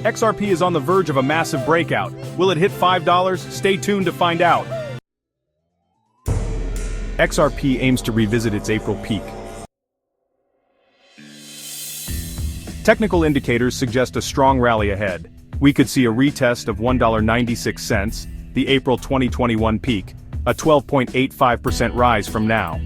XRP is on the verge of a massive breakout. Will it hit $5? Stay tuned to find out. XRP aims to revisit its April peak. Technical indicators suggest a strong rally ahead. We could see a retest of $1.96, the April 2021 peak, a 12.85% rise from now.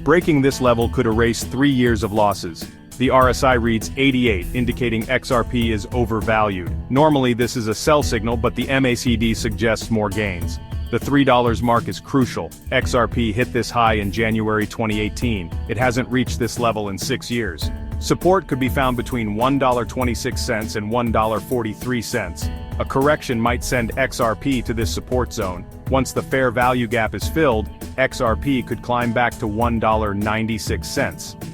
Breaking this level could erase 3 years of losses. The RSI reads 88, indicating XRP is overvalued. Normally this is a sell signal, but the MACD suggests more gains. The $3 mark is crucial. XRP hit this high in January 2018. It hasn't reached this level in 6 years. Support could be found between $1.26 and $1.43. A correction might send XRP to this support zone. Once the fair value gap is filled, XRP could climb back to $1.96.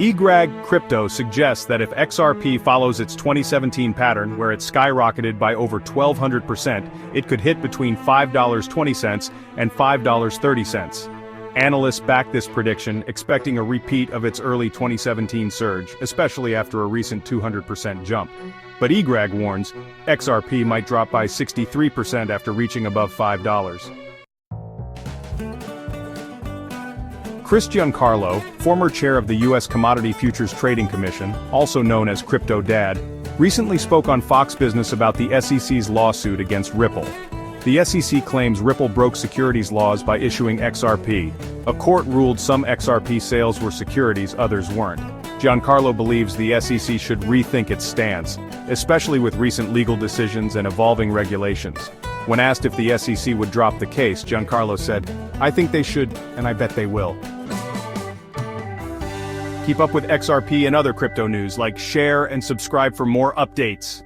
EGRAG Crypto suggests that if XRP follows its 2017 pattern where it skyrocketed by over 1,200%, it could hit between $5.20 and $5.30. Analysts back this prediction, expecting a repeat of its early 2017 surge, especially after a recent 200% jump. But EGRAG warns, XRP might drop by 63% after reaching above $5. Chris Giancarlo, former chair of the U.S. Commodity Futures Trading Commission, also known as Crypto Dad, recently spoke on Fox Business about the SEC's lawsuit against Ripple. The SEC claims Ripple broke securities laws by issuing XRP. A court ruled some XRP sales were securities, others weren't. Giancarlo believes the SEC should rethink its stance, especially with recent legal decisions and evolving regulations. When asked if the SEC would drop the case, Giancarlo said, "I think they should, and I bet they will." Keep up with XRP and other crypto news, like, share, and subscribe for more updates.